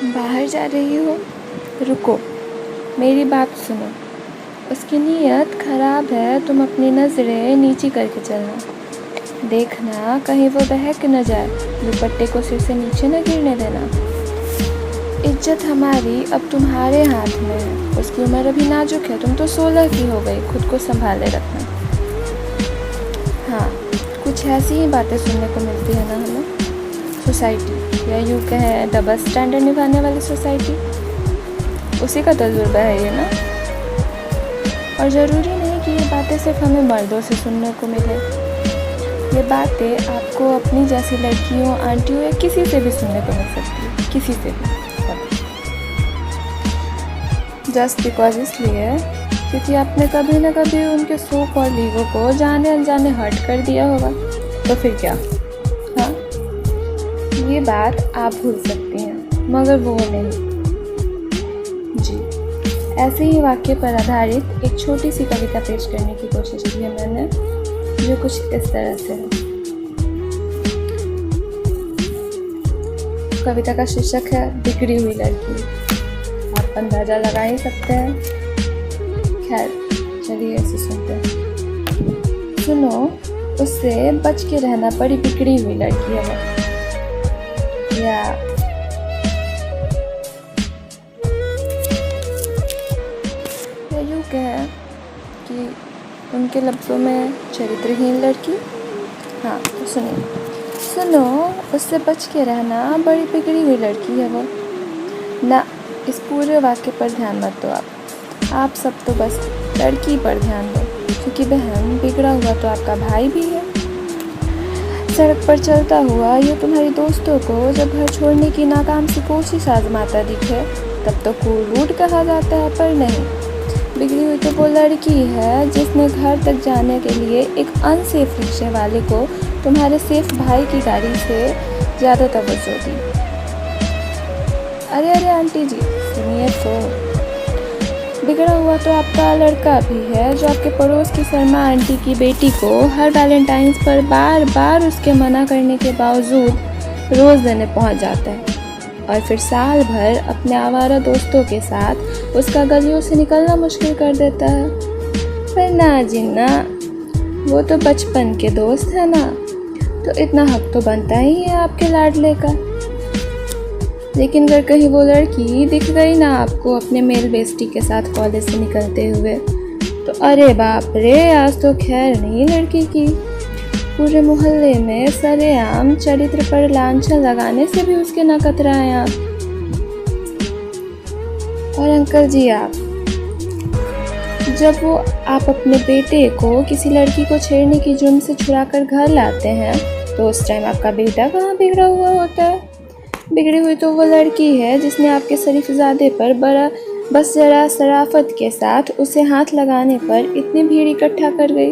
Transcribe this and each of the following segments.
बाहर जा रही हो? रुको, मेरी बात सुनो। उसकी नीयत ख़राब है, तुम अपनी नज़रें नीची करके चलना। देखना कहीं वो बहक न जाए, दुपट्टे को सिर से नीचे न गिरने देना। इज्जत हमारी अब तुम्हारे हाथ में है। उसकी उम्र अभी नाजुक है, तुम तो 16 की हो गई। खुद को संभाले रखना। हाँ, कुछ ऐसी ही बातें सुनने को मिलती है ना हमें। सोसाइटी, या यूँ कहें डबल स्टैंडर्ड निभाने वाली सोसाइटी, उसी का तजुर्बा है ये ना। और ज़रूरी नहीं कि ये बातें सिर्फ हमें मर्दों से सुनने को मिले। ये बातें आपको अपनी जैसी लड़कियों, आंटियों या किसी से भी सुनने को मिल सकती है, किसी से भी। जस्ट बिकॉज इसलिए क्योंकि आपने कभी ना कभी उनके सो कॉल्ड ईगो को जाने अनजाने हर्ट कर दिया होगा। तो फिर क्या? हाँ, ये बात आप भूल सकती हैं, मगर वो नहीं। जी, ऐसे ही वाक्य पर आधारित एक छोटी सी कविता पेश करने की कोशिश की है मैंने, जो कुछ इस तरह से है। कविता का शीर्षक है बिगड़ी हुई लड़की। आप अंदाजा लगा ही सकते हैं। खैर, चलिए इसे सुनते हैं। सुनो, उससे बच के रहना, बड़ी बिगड़ी हुई लड़की है वो। या यूँ कहें कि उनके लफ्ज़ों में चरित्रहीन लड़की। हाँ, तो सुनो, उससे बच के रहना, बड़ी बिगड़ी हुई लड़की है वो ना। इस पूरे वाक्य पर ध्यान मत दो आप सब तो बस लड़की पर ध्यान दो, क्योंकि बहन, बिगड़ा हुआ तो आपका भाई भी है। सड़क पर चलता हुआ ये तुम्हारी दोस्तों को जब घर छोड़ने की नाकाम सी कोशिश आजमाता दिखे, तब तो रूड कहा जाता है, पर नहीं। बिगड़ी हुई तो वो लड़की है जिसने घर तक जाने के लिए एक अनसेफ रिक्शे वाले को तुम्हारे सेफ भाई की गाड़ी से ज़्यादा तवज्जो दी। अरे आंटी जी, सुनिए तो। बिगड़ा हुआ तो आपका लड़का भी है, जो आपके पड़ोस की शर्मा आंटी की बेटी को हर वैलेंटाइंस पर बार बार उसके मना करने के बावजूद रोज़ देने पहुंच जाता है, और फिर साल भर अपने आवारा दोस्तों के साथ उसका गलियों से निकलना मुश्किल कर देता है। पर ना जी ना, वो तो बचपन के दोस्त है ना, तो इतना हक तो बनता ही है आपके लाडले का। लेकिन अगर कहीं वो लड़की दिख गई ना आपको अपने मेल बेस्टी के साथ कॉलेज से निकलते हुए, तो अरे बाप रे, आज तो खैर नहीं लड़की की। पूरे मोहल्ले में सरेआम चरित्र पर लांछन लगाने से भी उसके न कतराएं आप। और अंकल जी, आप जब आप अपने बेटे को किसी लड़की को छेड़ने की जुर्म से छुड़ा कर घर लाते हैं, तो उस टाइम आपका बेटा कहाँ बिगड़ा हुआ होता है? बिगड़ी हुई तो वो लड़की है जिसने आपके शरीफजादे पर बस जरा शराफत के साथ उसे हाथ लगाने पर इतनी भीड़ इकट्ठा कर गई।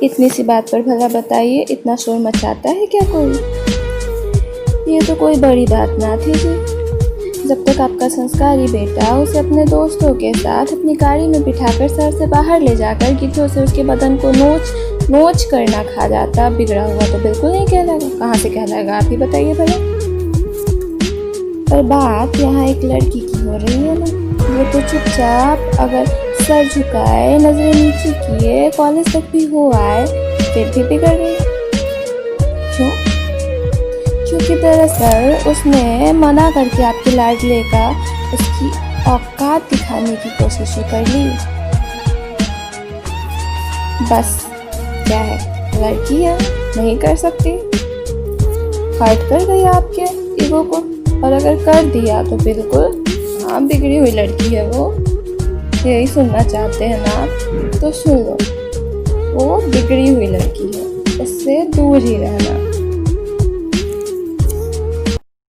इतनी सी बात पर भला बताइए, इतना शोर मचाता है क्या कोई? ये तो कोई बड़ी बात ना थी जी। जब तक आपका संस्कारी बेटा उसे अपने दोस्तों के साथ अपनी गाड़ी में बिठाकर शहर से बाहर ले जाकर गिद्धों से उसके बदन को नोच कर ना खा जाता, बिगड़ा हुआ तो बिल्कुल नहीं कहलाएगा। कहाँ से कहलाएगा, आप ही बताइए भला। पर बात यहाँ एक लड़की की हो रही है ना, वो तो चुपचाप अगर सर झुकाए, नजरें नीची किए, कॉलेज तक भी हो आए, फिर भी बिगड़ गई। क्यों? क्योंकि दरअसल उसने मना करके आपके लाडले का उसकी औकात दिखाने की कोशिश कर ली। बस क्या है, लड़की है, नहीं कर सकती। हर्ट कर गई आपके ईगो को, और अगर कर दिया तो बिल्कुल हाँ, बिगड़ी हुई लड़की है वो। यही सुनना चाहते हैं ना आप, तो सुन लो। वो बिगड़ी हुई लड़की है, उससे दूर ही रहना।